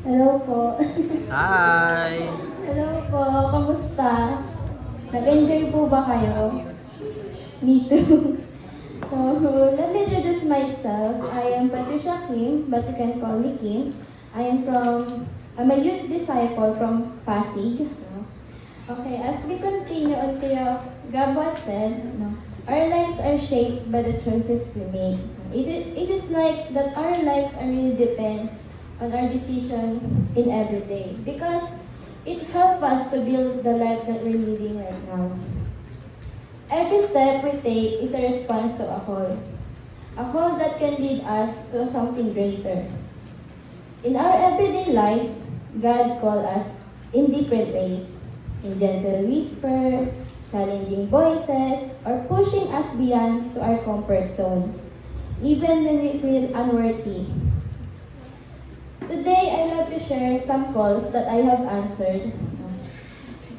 Hello po. Hi! Hello po. Kamusta? Nag-enjoy po ba kayo? Me too. So, let me introduce myself. I am Patricia Kim, but you can call me Kim. I'm a youth disciple from Pasig. Okay, as we continue on Kuya Gabot said, our lives are shaped by the choices we make. It is like that our lives are really depend on our decision in every day because it helps us to build the life that we're living right now. Every step we take is a response to a call that can lead us to something greater. In our everyday lives, God calls us in different ways, in gentle whisper, challenging voices, or pushing us beyond to our comfort zones, even when we feel unworthy. Today, I love to share some calls that I have answered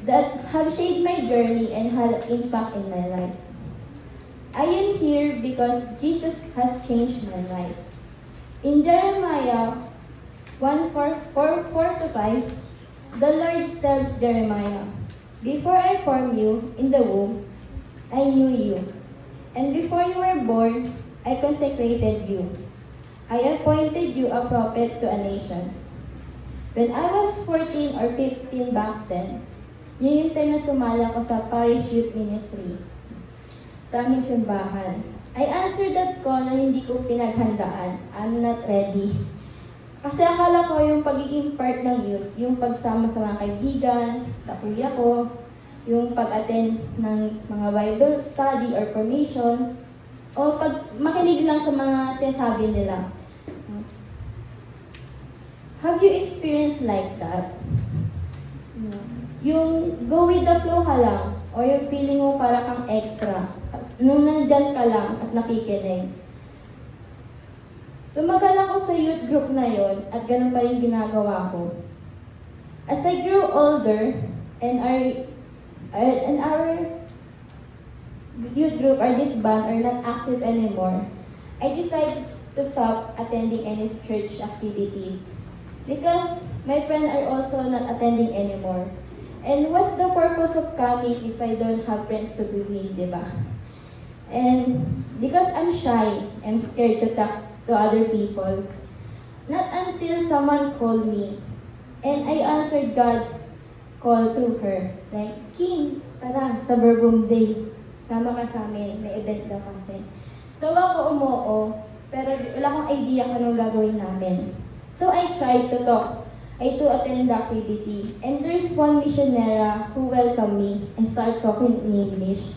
that have shaped my journey and had impact in my life. I am here because Jesus has changed my life. In Jeremiah 1:4-5, the Lord tells Jeremiah, "Before I formed you in the womb, I knew you. And before you were born, I consecrated you. I appointed you a prophet to a nations." When I was 14 or 15 back then, yun yung time na sumala ko sa parish youth ministry sa aming simbahan. I answered that call na hindi ko pinaghandaan. I'm not ready. Kasi akala ko yung pagiging part ng youth, yung pagsama sa mga kaibigan, sa kuya ko, yung pag-attend ng mga Bible study or formations, o pag makinig lang sa mga sinasabi nila. Have you experienced like that? Yung go with the flow ka lang, o yung feeling mo para kang extra, nung nandyan ka lang at nakikinig. Tumagal ako sa youth group na yon at ganun pa rin ginagawa ko. As I grew older and our youth group or this band are not active anymore, I decided to stop attending any church activities because my friends are also not attending anymore. And what's the purpose of coming if I don't have friends to be with, diba? And because I'm shy, I'm scared to talk to other people. Not until someone called me, and I answered God's call through her. Like, "King, tara, sa Verbum Day. Sama ka sa amin, may event daw kasi." So ako umuo, pero wala akong idea kung anong gagawin namin. So I tried to talk. I to attend the activity. And there's one missionary who welcomed me and started talking in English.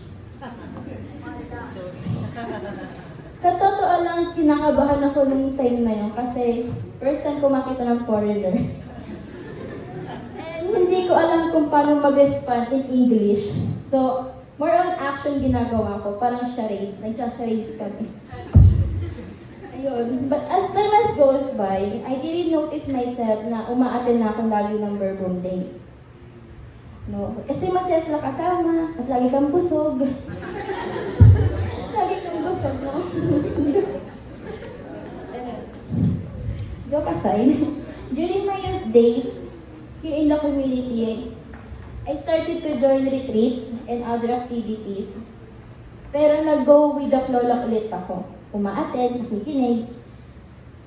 Sa totoo lang, kinakabahan ako nung time na yun kasi first time ko makita ng foreigner. And hindi ko alam kung paano mag-respond in English. So, more on action ginagawa ko, parang charades. Nag-charades kami. Ayun. But as time goes by, I didn't notice myself na umaattend na ako lagi ng Verbum Day. No, kasi masaya sila kasama at lagi kang busog. Lagi kang busog, no? Joke aside, during my youth days, here in the community, I started to join retreats and other activities. Pero nag-go with the flow lang ulit ako. Umaattend, nakikinig.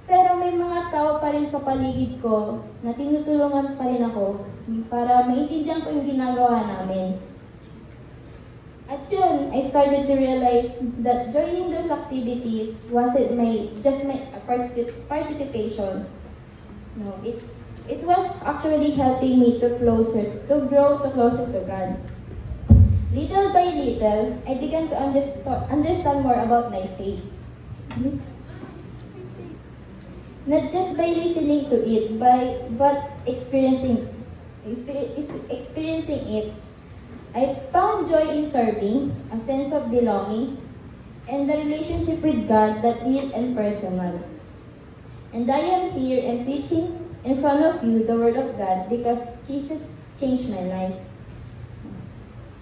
Pero may mga tao pa rin sa paligid ko na tinutulungan pa rin ako para maintindihan ko yung ginagawa namin. At yun, I started to realize that joining those activities wasn't just my participation. No, it was actually helping me to grow closer to God. Little by little, I began to understand more about my faith. Not just by listening to it, but experiencing it. I found joy in serving, a sense of belonging, and the relationship with God that real and personal. And I am here and preaching in front of you the Word of God because Jesus changed my life.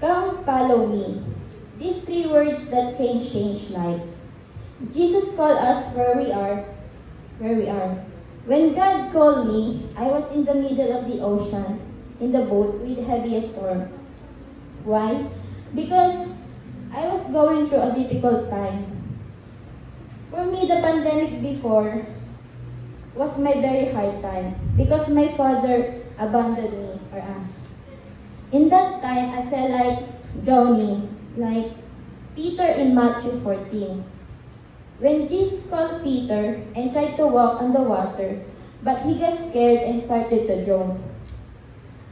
Come follow me. These three words that can change lives. Jesus called us where we are. When God called me, I was in the middle of the ocean, in the boat with heaviest storm. Why? Because I was going through a difficult time. For me, the pandemic before was my very hard time because my father abandoned me or us. In that time, I felt like drowning, like Peter in Matthew 14. When Jesus called Peter and tried to walk on the water, but he got scared and started to drown.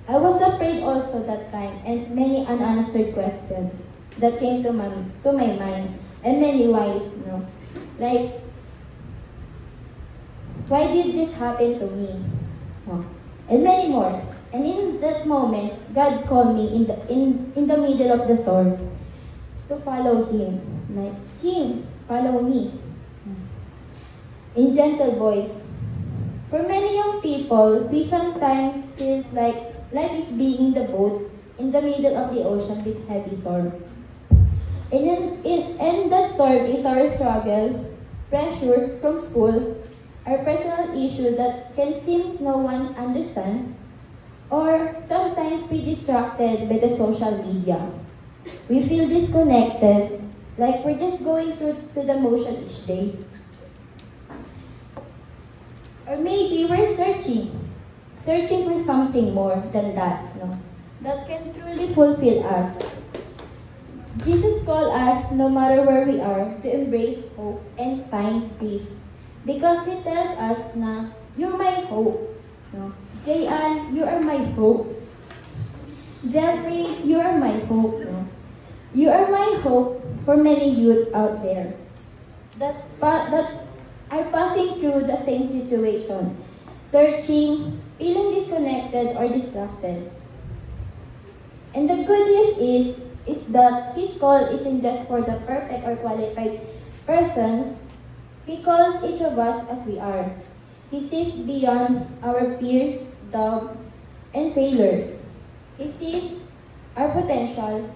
I was afraid also that time and many unanswered questions that came to my mind and many whys, like, why did this happen to me? And many more. And in that moment, God called me in the middle of the storm to follow Him. Like, Him, follow me. In gentle voice. For many young people, we sometimes feel like life is being in the boat in the middle of the ocean with heavy storm. And that storm is our struggle, pressure from school, our personal issue that can seem no one understand, or sometimes be distracted by the social media. We feel disconnected, like we're just going through the motion each day. Or maybe we're searching for something more than that, that can truly fulfill us. Jesus called us, no matter where we are, to embrace hope and find peace. Because He tells us na, you're my hope. Jayan, you are my hope. Jeffrey, you are my hope. You are my hope for many youth out there that are passing through the same situation, searching, feeling disconnected or distracted. And the good news is that His call isn't just for the perfect or qualified persons. He calls each of us as we are. He sees beyond our fears, doubts, and failures. He sees our potential,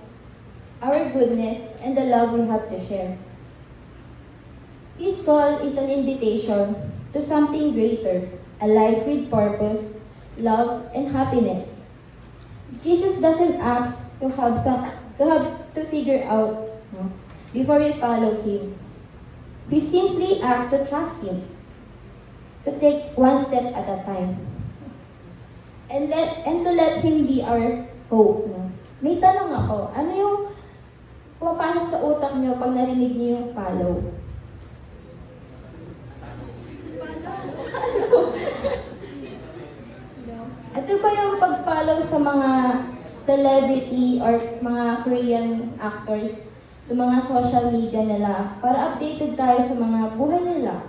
our goodness, and the love we have to share. His call is an invitation to something greater, a life with purpose, love, and happiness. Jesus doesn't ask to figure out before we follow Him. We simply ask to trust Him, to take one step at a time, and to let Him be our hope. May tanong ako, ano yung pumapasok sa utak niyo pag narinig niyo yung follow? Ito ba yung pag-follow sa mga celebrity or mga Korean actors sa mga social media nila para updated tayo sa mga buhay nila?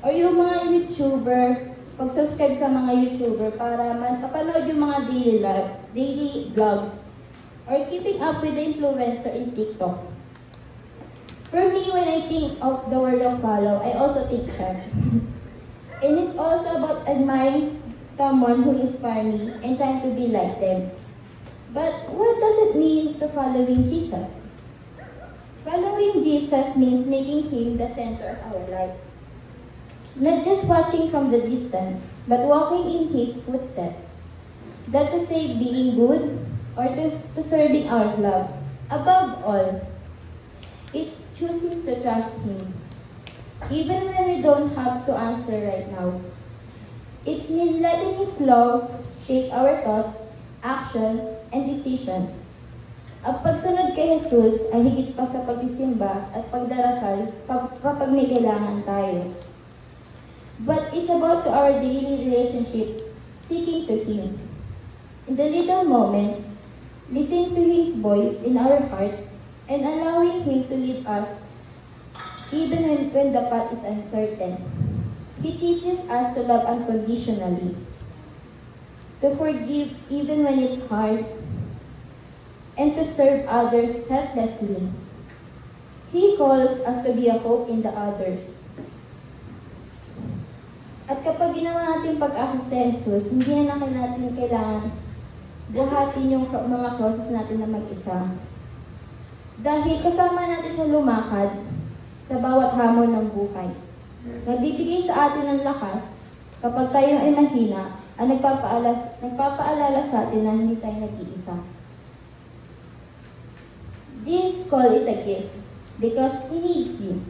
Or yung mga YouTuber, pag-subscribe sa mga YouTuber para mapanood yung mga daily vlogs, or keeping up with the influencer in TikTok. For me, when I think of the word of follow, I also think that. And it's also about admiring someone who inspires me and trying to be like them. But what does it mean to following Jesus? Following Jesus means making Him the center of our lives. Not just watching from the distance, but walking in His footsteps. That to say being good, or to serving our love. Above all, it's choosing to trust Him. Even when we don't have to answer right now. It's letting His love shape our thoughts, actions, and decisions. Ang pagsunod kay Jesus ay higit pa sa pagsisimba at pagdarasal kapag may kailangan tayo. But it's about our daily relationship, seeking to Him. In the little moments, listening to His voice in our hearts and allowing Him to lead us even when the path is uncertain. He teaches us to love unconditionally, to forgive even when it's hard, and to serve others selflessly. He calls us to be a hope in the others. At kapag ginawa natin pag-asa sa Jesus, hindi na natin kailangan buhatin yung mga crosses natin na mag-isa. Dahil kasama natin siya lumakad sa bawat hamon ng buhay. Nagbibigay sa atin ng lakas Kapag tayo ay mahina, ang nagpapaalala sa atin na hindi tayo nag-iisa. This call is a gift because He needs you.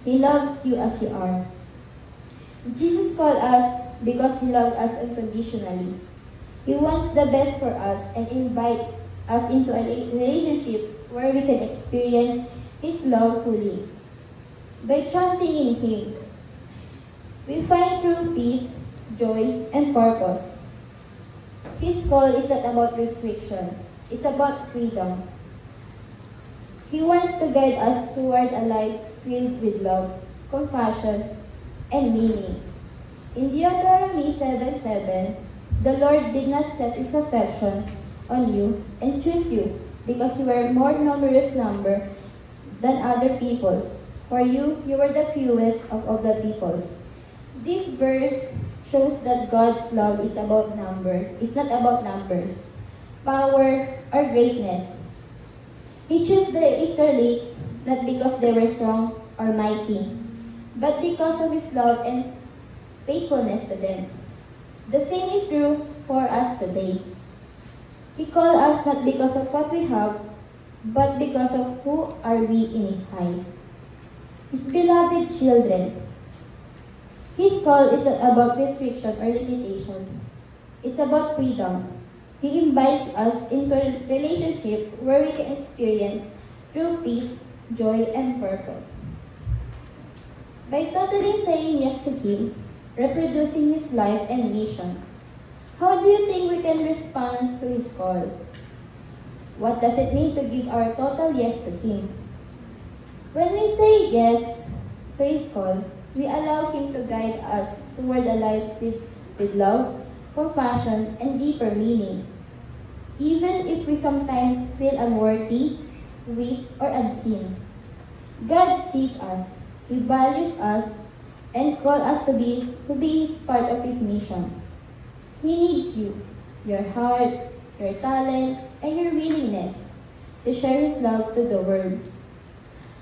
He loves you as you are. Jesus called us because He loves us unconditionally. He wants the best for us and invite us into a relationship where we can experience His love fully. By trusting in Him, we find true peace, joy, and purpose. His call is not about restriction. It's about freedom. He wants to guide us toward a life filled with love, compassion, and meaning. In Deuteronomy 7:7, the Lord did not set His affection on you and choose you because you were more numerous number than other peoples. For you were the fewest of the peoples. This verse shows that God's love is about number. It's not about numbers, power, or greatness. He chose the Israelites not because they were strong or mighty, but because of His love and faithfulness to them. The same is true for us today. He called us not because of what we have, but because of who are we in His eyes. His beloved children. His call is not about restriction or limitation. It's about freedom. He invites us into a relationship where we can experience true peace, joy, and purpose. By totally saying yes to Him, reproducing His life and mission, how do you think we can respond to His call? What does it mean to give our total yes to Him? When we say yes to His call, we allow Him to guide us toward a life with love, compassion, and deeper meaning. Even if we sometimes feel unworthy, weak, or unseen, God sees us, He values us, and calls us to be His part of His mission. He needs you, your heart, your talents, and your willingness to share His love to the world.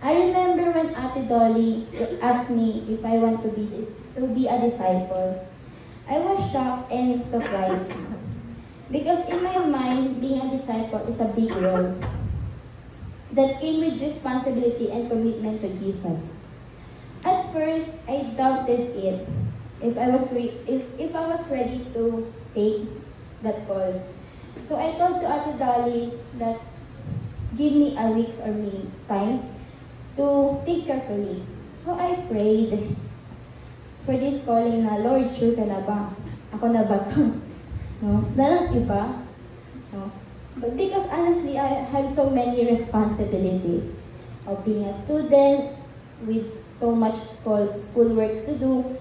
I remember when Ate Dolly asked me if I want to be a disciple. I was shocked and surprised because in my mind, being a disciple is a big role that came with responsibility and commitment to Jesus. At first, I doubted it if I was ready to take that call. So I told to Ate Dolly that give me a week's or time to think carefully. So I prayed for this calling na, Lord, sure ka na ba? Ako na ba to? No? Walang iba. No? But because honestly, I have so many responsibilities of being a student with so much school works to do,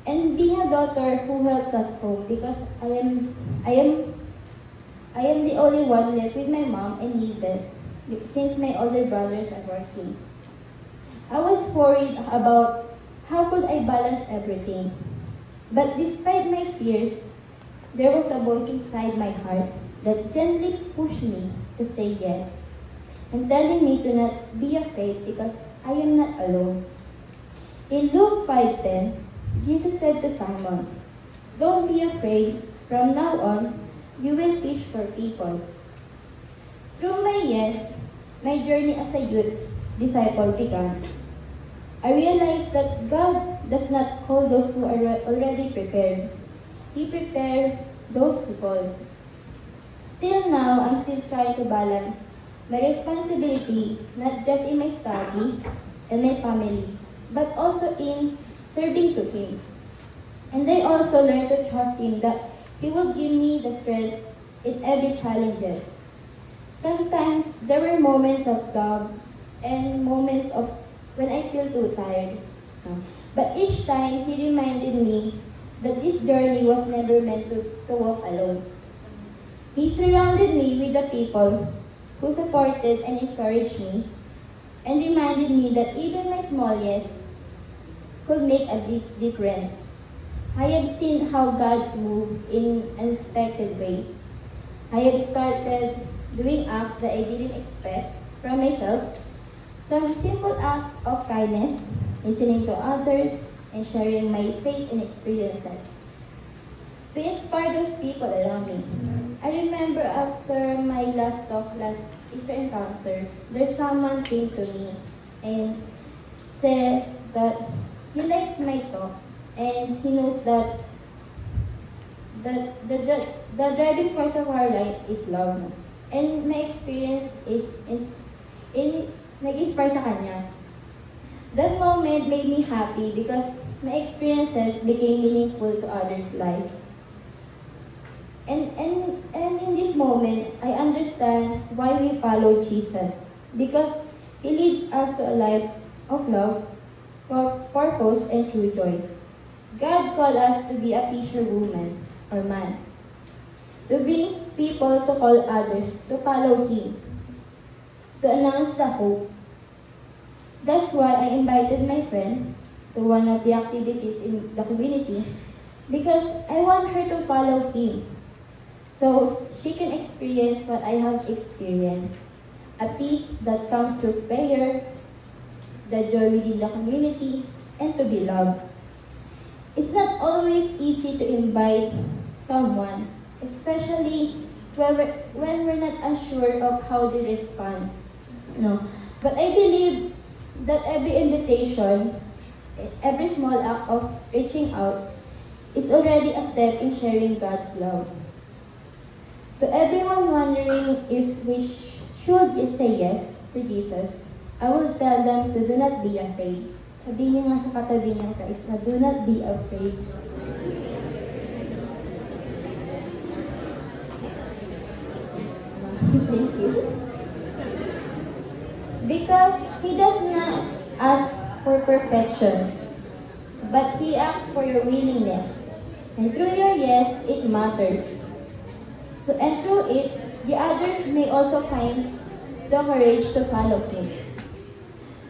and being a daughter who helps at home because I am the only one left with my mom and nieces since my older brothers are working. I was worried about how could I balance everything. But despite my fears, there was a voice inside my heart that gently pushed me to say yes and telling me to not be afraid because I am not alone. In Luke 5:10, Jesus said to Simon, "Don't be afraid. From now on, you will fish for people." Through my yes, my journey as a youth disciple began. I realized that God does not call those who are already prepared. He prepares those who calls. Still now, I'm still trying to balance my responsibility not just in my study and my family, but also in serving to Him. And I also learned to trust Him that He will give me the strength in every challenges. Sometimes there were moments of doubts and moments of when I feel too tired. But each time He reminded me that this journey was never meant to walk alone. He surrounded me with the people who supported and encouraged me and reminded me that even my small yes could make a difference. I have seen how God's moved in unexpected ways. I have started doing acts that I didn't expect from myself. Some simple acts of kindness, listening to others, and sharing my faith and experiences. to inspire those people around me. I remember after my last talk, last Easter encounter, there's someone came to me and says that he likes my talk and he knows that the driving force of our life is love. And my experience nag-inspire sa kanya. That moment made me happy because my experiences became meaningful to others' lives. And in this moment, I understand why we follow Jesus. Because He leads us to a life of love, purpose, and true joy. God called us to be a fisherwoman or man. To bring people to call others to follow Him. To announce the hope. That's why I invited my friend to one of the activities in the community because I want her to follow Him so she can experience what I have experienced. A peace that comes through prayer, the joy within the community, and to be loved. It's not always easy to invite someone, especially when we're not unsure of how they respond. No. But I believe that every invitation, every small act of reaching out is already a step in sharing God's love. To everyone wondering if we should say yes to Jesus, I will tell them to do not be afraid. Sabihin niyo nga sa katabi niyo guys na do not be afraid. Thank you. Because He does not ask for perfections, but He asks for your willingness. And through your yes, it matters. And through it, the others may also find the courage to follow Him.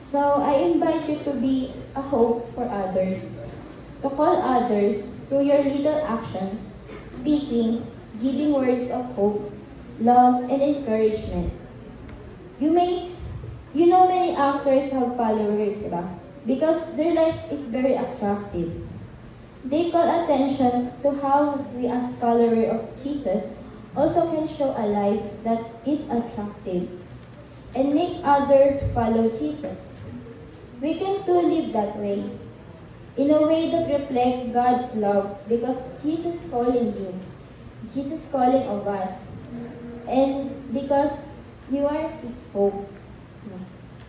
So I invite you to be a hope for others, to call others through your little actions, speaking, giving words of hope, love, and encouragement. You know many actors have followers, diba? Because their life is very attractive. They call attention to how we as followers of Jesus also can show a life that is attractive and make others follow Jesus. We can too live that way, in a way that reflects God's love because Jesus calling you, Jesus calling of us, and because you are His hope.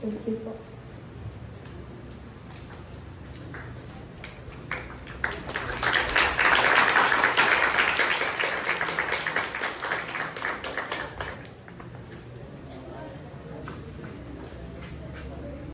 Thank you po.